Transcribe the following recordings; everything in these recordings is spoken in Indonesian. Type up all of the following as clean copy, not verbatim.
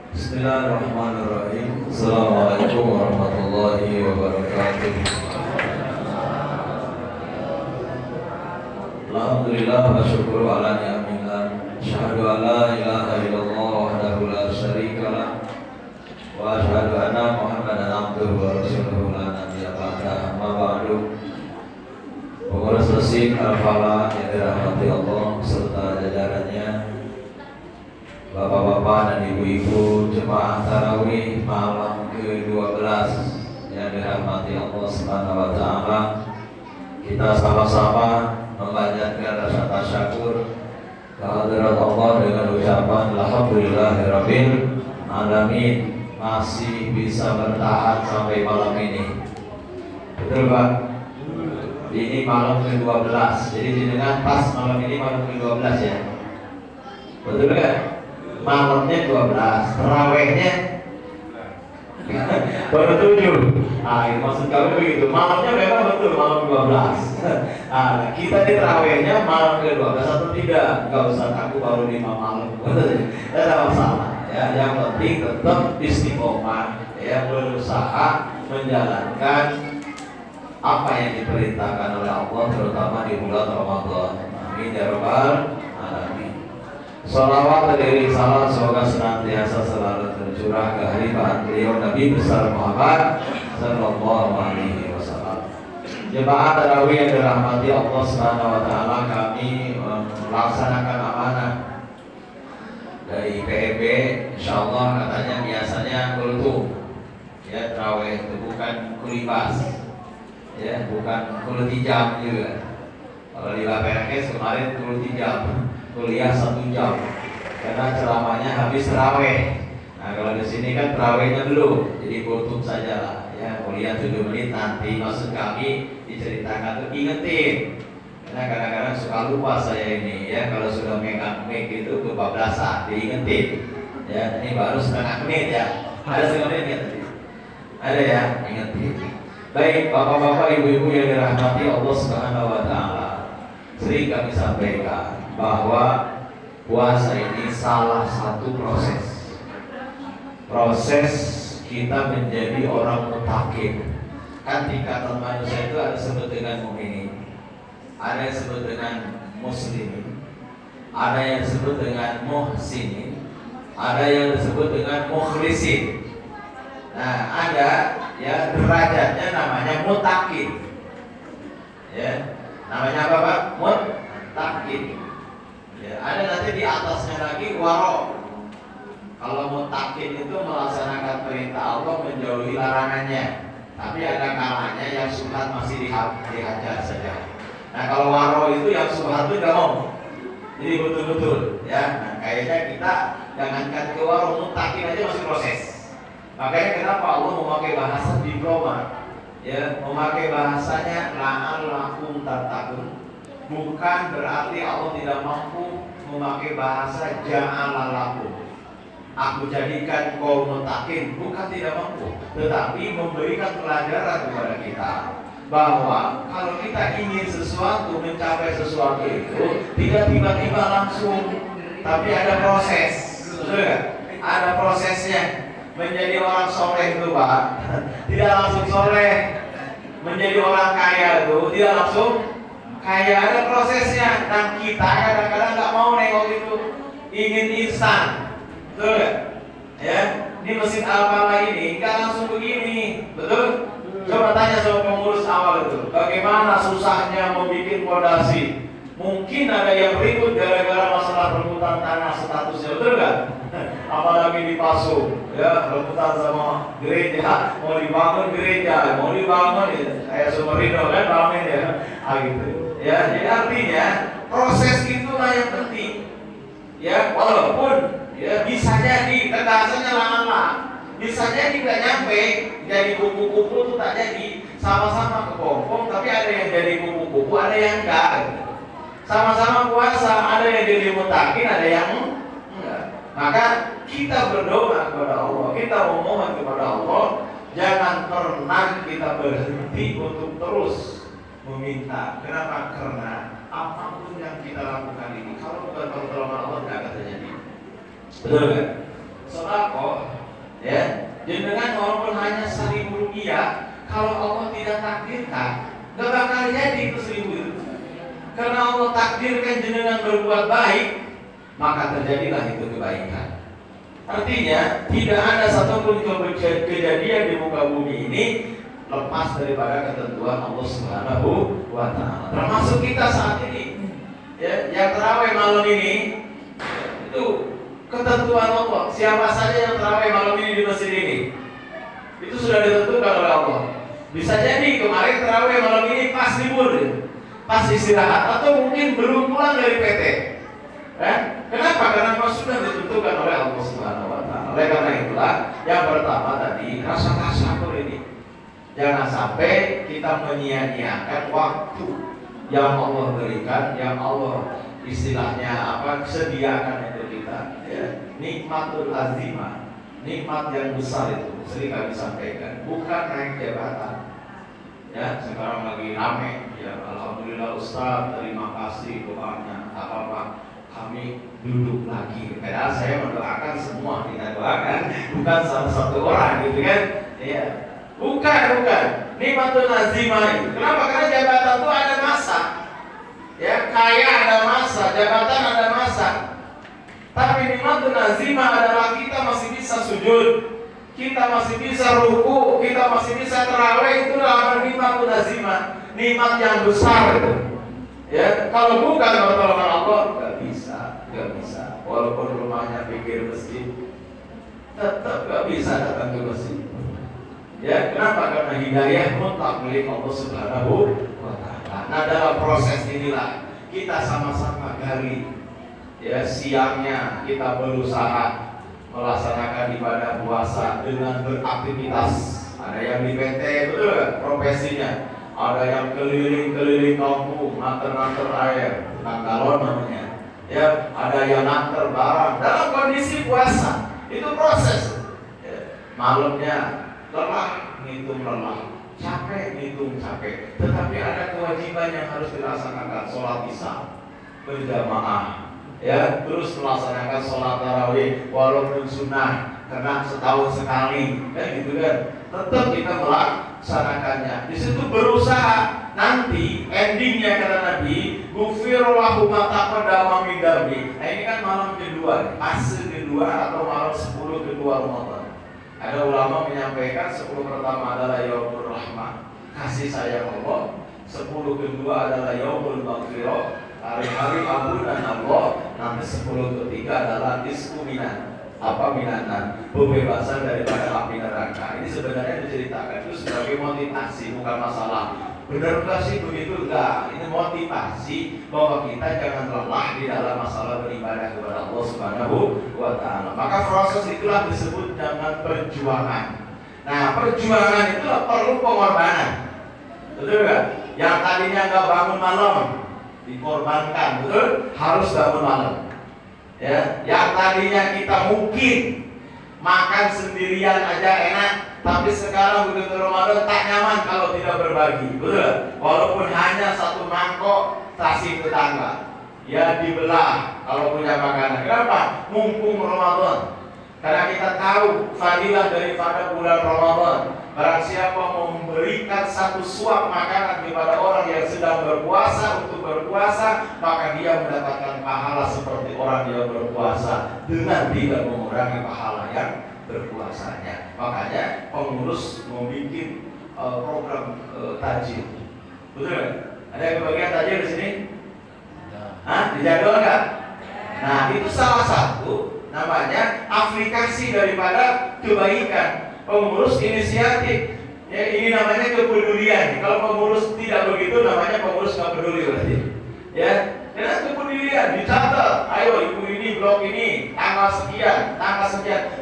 Bismillahirrahmanirrahim. Assalamualaikum warahmatullahi wabarakatuh. Alhamdulillah wa syukru ala ni'amillah. Asyhadu an la ilaha illallah wahdahu la syarika lah. Wa asyhadu anna Muhammadan abduhu wa rasuluhu la nabiyya ba'da. Amma ba'du. Pengurus Resik Al-Falah yang dirahmati Allah serta jajarannya, Bapak-bapak dan ibu-ibu jemaah tarawih malam ke-12 yang dirahmati Allah Subhanahu wa taala. Kita sama-sama memanjatkan rasa tasyukur kehadirat Allah dengan ucapan alhamdulillahirabbil alamin, masih bisa bertahan sampai malam ini. Betul Pak? Ini malam ke-12. Jadi dengan pas malam ini malam ke-12 ya. Betul kan? Malamnya 12, terawihnya baru 7. Maksud kami begitu. Malamnya memang betul malam 12. Kita di terawihnya malam ke-12 atau tidak? Enggak usah takut baru 5 malam. Tidak ada masalah. Ya, yang penting tetap istiqomah, ya, berusaha menjalankan apa yang diperintahkan oleh Allah, terutama di bulan Ramadan. Amin ya rabbal alamin. Salawat dari salam semoga senantiasa selalu tercurah ke halifahan beliau Nabi besar Muhammad sallallahu alaihi wasallam. Jemaah tarawih yang dirahmati Allah Subhanahu wa taala, kami melaksanakan amanah dari PEB. Insyaallah katanya biasanya kultum, ya, tarawih itu bukan kulibas, ya, bukan kulti jam juga. Kalau di Laperkes kemarin kulti jam, kuliah 1 jam karena ceramahnya habis terawih. Nah, kalau di sini kan terawihnya dulu, jadi kultum saja lah, ya, kuliah 7 menit nanti. Maksud kami diceritakan tuh ingetin, karena kadang-kadang suka lupa saya ini, ya, kalau sudah megang mic itu kebablasan, diingetin. Ya, ini baru setengah menit ya. Ada setengah menit ya tadi? Ada ya, ingetin. Baik, bapak-bapak, ibu-ibu yang dirahmati Allah Subhanahu wa taala, sering kami sampaikan bahwa puasa ini salah satu proses kita menjadi orang mutakin. Kan tingkatan manusia itu ada disebut dengan mukminin, ada yang disebut dengan muslimin, ada yang disebut dengan muhsinin, ada yang disebut dengan mukhlisin. Nah, ada ya derajatnya namanya mutakin. Ya, namanya apa Pak? Mutakin. Ya, ada nanti di atasnya lagi waro. Kalau mutakin itu melaksanakan perintah Allah, menjauhi larangannya. Tapi ada kalanya yang subhat masih dihajar saja. Nah, kalau waro itu yang subhat itu nggak mau. Jadi betul-betul, ya. Nah, kayaknya kita jangankan ke waro, mutakin aja masih proses. Makanya kenapa Allah memakai bahasa diploma, ya, memakai bahasanya la'allakum tattaqun. Bukan berarti Allah tidak mampu memakai bahasa ja'alalakum, aku jadikan kau mutakin, bukan tidak mampu, tetapi memberikan pelajaran kepada kita bahwa kalau kita ingin sesuatu, mencapai sesuatu itu tidak tiba-tiba langsung, tapi ada proses. Betul? Ada prosesnya. Menjadi orang soleh itu Pak, tidak langsung soleh. Menjadi orang kaya itu tidak langsung kaya, ada prosesnya. Dan kita kadang-kadang nggak mau nengok itu, ingin instan. Betul gak? Ya, di mesin Al-Falah ini nggak langsung begini, betul? Coba tanya sama pengurus awal itu, bagaimana susahnya membuat fondasi. Mungkin ada yang ribut gara-gara masalah rebutan tanah statusnya, betul gak? Apalagi di Pasu, ya, rebutan sama gereja, mau dibangun gereja, mau dibangun ya, kayak Sumerindo kan ramen ya, gitu. Ya, jadi artinya proses itulah yang penting. Ya, walaupun ya bisa jadi kedasannya lama, bisa jadi nggak nyampe, jadi kupu-kupu itu tak jadi, sama-sama kepompong, tapi ada yang jadi kupu-kupu, ada yang enggak. Sama-sama puasa, ada yang jadi mutakin, ada yang enggak. Maka kita berdoa kepada Allah, kita memohon kepada Allah, jangan pernah kita berhenti untuk terus meminta. Kenapa? Karena apapun yang kita lakukan ini, kalau bukan pertolongan Allah, tidak akan terjadi. Betul kan? Sedekah Kalau Allah tidak takdirkan, nggak bakal jadi itu 1000 itu. Karena Allah takdirkan jenengan berbuat baik, maka terjadilah itu kebaikan. Artinya tidak ada satupun kejadian di muka bumi ini lepas daripada ketentuan Allah Subhanahu wa Ta'ala. Termasuk kita saat ini, ya, yang terawih malam ini itu ketentuan Allah. Siapa saja yang terawih malam ini di masjid ini, itu sudah ditentukan oleh Allah. Bisa jadi kemarin terawih malam ini pas libur, pas istirahat, atau mungkin belum pulang dari PT. Kenapa? Karena memang sudah ditentukan oleh Allah Subhanahu wa Ta'ala. Oleh karena itulah yang pertama tadi, rasa tasakur ini. Jangan sampai kita menyia-nyiakan waktu yang Allah berikan, yang Allah istilahnya sediakan untuk kita. Ya. Nikmatul azimah, nikmat yang besar itu sering kami sampaikan, bukan naik jabatan. Ya, sekarang lagi rame. Ya, alhamdulillah Ustaz, terima kasih doanya. Apa kami duduk lagi. Padahal saya mendoakan semua, kita doakan, bukan salah satu orang, gitu kan? Ya. Bukan. Nikmatul azimah itu. Kenapa? Karena jabatan itu ada masa. Ya, kaya ada masa, jabatan ada masa. Tapi nikmatul azimah adalah kita masih bisa sujud, kita masih bisa ruku, kita masih bisa tarawih. Itu adalah nikmatul azimah, nikmat yang besar itu. Ya, kalau bukan pertolongan Allah, nggak bisa. Walaupun rumahnya pinggir masjid, tetap nggak bisa datang ke masjid. Ya, kenapa? Karena hidayah mutlak milik Allah Subhanahu wa Ta'ala. Nah, dalam proses inilah kita sama-sama gali. Ya, siangnya kita berusaha melaksanakan ibadah puasa dengan beraktivitas. Ada yang di PT, betul gak? Profesinya. Ada yang keliling-keliling kampung, nganter air, galon namanya. Ya, ada yang nganter barang dalam kondisi puasa. Itu proses. Ya, malamnya lelah, ngitung lelah, capek, ngitung capek. Tetapi ada kewajiban yang harus dilaksanakan, sholat isya berjamaah, ya, terus melaksanakan sholat tarawih walaupun sunnah, karena setahun sekali, kan gitu kan. Tetap kita melaksanakannya. Di situ berusaha. Nanti endingnya kata Nabi, ghufira lahu ma taqaddama min dambi. Nah, ini kan malam kedua, fase kedua atau malam 10 kedua Ramadan. Ada ulama menyampaikan 10 pertama adalah yaumur rahmah, kasih sayang Allah. 10 kedua adalah yaumul maghfirah, hari-hari ampunan Allah. Nanti 10 ketiga adalah isku minanan, pembebasan daripada api neraka. Ini sebenarnya diceritakan itu sebagai motivasi, bukan masalah benarkah sih begitu, enggak. Ini motivasi bahwa kita jangan lelah di dalam masalah beribadah kepada Allah Subhanahu wa Ta'ala. Maka proses itulah disebut dengan perjuangan. Nah, perjuangan itu perlu pengorbanan, betul nggak? Yang tadinya nggak bangun malam dikorbankan, betul? Harus bangun malam. Ya, yang tadinya kita mungkin makan sendirian aja enak, tapi sekarang begitu Ramadan tak nyaman kalau tidak berbagi, betul? Walaupun hanya satu mangkok kasih tetangga, ya dibelah kalau punya makanan. Kenapa? Mumpung Ramadan. Karena kita tahu fadilah daripada bulan Ramadan. Barang siapa memberikan satu suap makanan kepada orang yang sedang berpuasa untuk berpuasa, maka dia mendapatkan pahala seperti orang yang berpuasa dengan tidak mengurangi pahala yang berpuasanya. Makanya pengurus membuat program tajil. Betul kan? Ada yang kebagian tajil di sini? Dijadwal nggak? Nah, itu salah satu namanya aplikasi daripada kebaikan. Pengurus inisiatif, ya, ini namanya kepedulian. Kalau pengurus tidak begitu, namanya pengurus nggak peduli berarti. Ya, karena kepedulian dicatat. Ayo ibu ini, blok ini, tanggal sekian,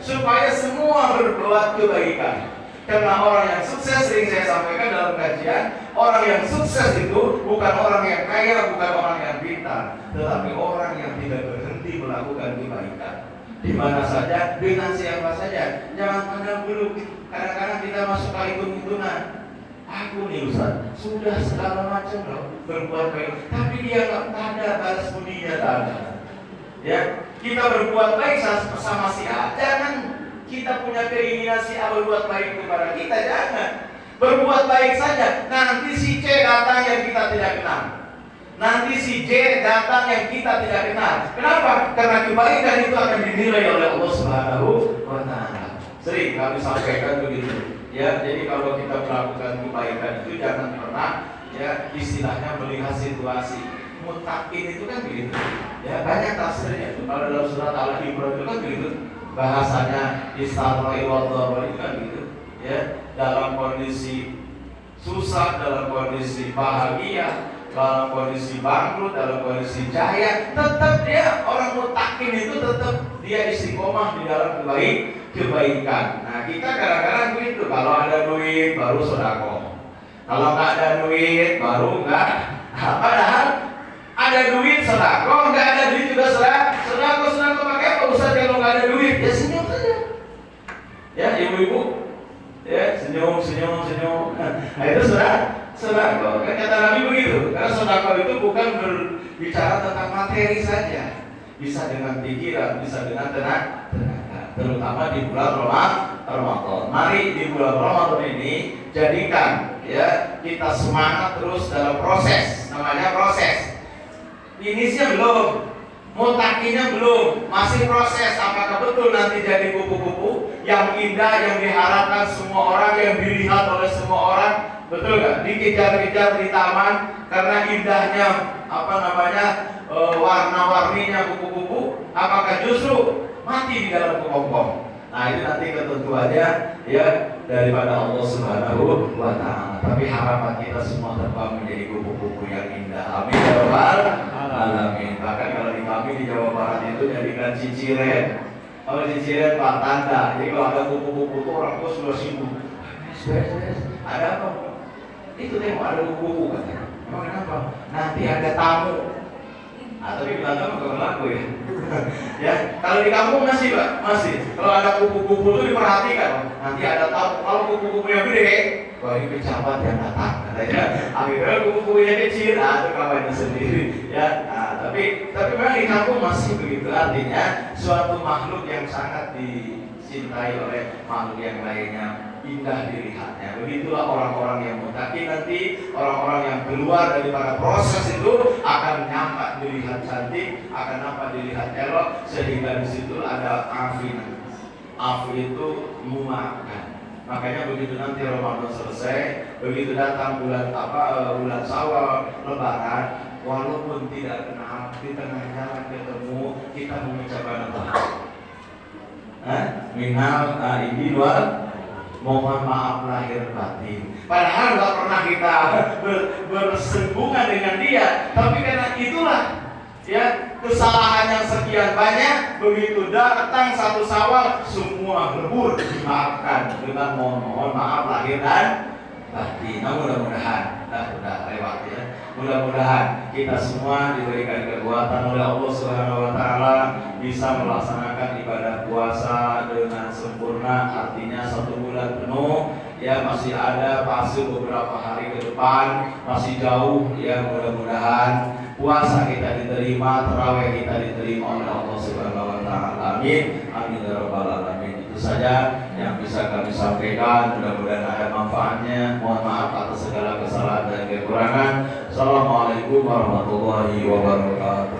supaya semua berbuat kebaikan. Karena orang yang sukses, sering saya sampaikan dalam kajian, orang yang sukses itu bukan orang yang kaya, bukan orang yang pintar, tetapi orang yang tidak berhenti melakukan kebaikan. Di mana saja, dengan siapa saja. Jangan pandang dulu. Kadang-kadang kita masuk ke hitung-hitungan. Aku nih Ustaz, sudah segala macam loh berbuat baik, tapi dia nggak ada balas budinya, tak ada. Ya, kita berbuat baik sama si A. Jangan kita punya keinginan si A berbuat baik kepada kita, jangan. Berbuat baik saja. Nanti si C datang yang kita tidak kenal. Nanti si J datang yang kita tidak kenal. Kenapa? Karena kebaikan itu akan dinilai oleh Allah Subhanahu wa Ta'ala. Sering kami sampaikan begitu. Ya, jadi kalau kita melakukan kebaikan itu jangan pernah ya istilahnya melihat situasi. Muttaqin itu kan begitu. Ya, banyak tafsirnya. Kalau dalam surat Al-Imran itu kan begitu. Bahasanya istaroi wa dharra itu kan begitu. Ya, dalam kondisi susah, dalam kondisi bahagia, dalam kondisi bangkrut, dalam kondisi jaya, tetap dia orang muttaqin itu tetap dia istiqomah di dalam kebaikan. Nah, kita kadang-kadang begitu. Kalau ada duit baru sedekah. Kalau nggak ada duit baru nggak. Padahal ada duit sedekah, nggak ada duit juga sedekah pakai apa Ustaz kalau nggak ada duit? Ya senyum saja. Ya ibu-ibu, ya senyum. Nah, itu sedekah. Kata Nabi begitu. Karena sedekah itu bukan berbicara tentang materi saja. Bisa dengan pikiran, bisa dengan tenaga. Terutama di bulan Ramadan. Mari di bulan Ramadan ini jadikan ya kita semangat terus dalam proses. Namanya proses. Finisnya belum, mutakinya belum, masih proses. Apakah betul nanti jadi kupu-kupu yang indah, yang diharapkan semua orang, yang dilihat oleh semua orang? Betul nggak? Dikejar-kejar di taman karena indahnya warna-warninya kupu-kupu. Apakah justru mati di dalam kepompong? Nah, itu nanti ketentuannya ya daripada Allah Subhanahu wa Ta'ala. Tapi harapan kita semua terbang menjadi kupu-kupu yang indah. Amin ya rabbal alamin. Bahkan kalau di kami di Jawa Barat itu jadikan ciciren. Kalau ciciren Pak tanda. Jadi kalau ada kupu-kupu itu orang tua sudah sibuk. Ada apa? Itu tengok ada kupu-kupu katanya. Emang kenapa? Nanti ada tamu. Tapi bilang bukan laku ya. Ya, kalau di kampung masih Pak, masih. Kalau ada kupu-kupu itu diperhatikan. Nanti ada tamu. Kalau kupu-kupu yang gede, wah ini pejabat yang datang. Katanya. Akhirnya kupu-kupu yang kecil, itu kawannya sendiri. Ya, tapi memang di kampung masih begitu. Artinya suatu makhluk yang sangat dicintai oleh makhluk yang lainnya. Indah dilihatnya. Begitulah orang-orang yang muttaqin nanti, orang-orang yang keluar daripada proses itu akan nampak dilihat cantik, akan nampak dilihat elok, sehingga di situ ada afin. Afi itu memaafkan. Makanya begitu nanti Ramadan selesai, begitu datang bulan Syawal, Lebaran, walaupun tidak kenal, di tengah jalan ketemu, kita mengucapkan apa? Minal aidin wal mohon maaf lahir batin. Padahal nggak pernah kita bersinggungan dengan dia, tapi karena itulah ya kesalahan yang sekian banyak, begitu datang satu Syawal semua lebur dimaafkan dengan mohon maaf lahir dan batin. Nah, mudah-mudahan sudah lewat ya. Mudah-mudahan kita semua diberikan kekuatan oleh Allah Subhanahu wa Ta'ala bisa melaksanakan ibadah puasa dengan sempurna, artinya 1 bulan penuh. Ya, masih ada fase beberapa hari ke depan, masih jauh ya. Mudah-mudahan puasa kita diterima, tarawih kita diterima oleh Allah Subhanahu wa Ta'ala. Amin. Amin ya rabbal alamin. Itu saja yang bisa kami sampaikan. Mudah-mudahan ada manfaatnya. Mohon maaf atas segala kesalahan dan kekurangan. Assalamualaikum warahmatullahi wabarakatuh.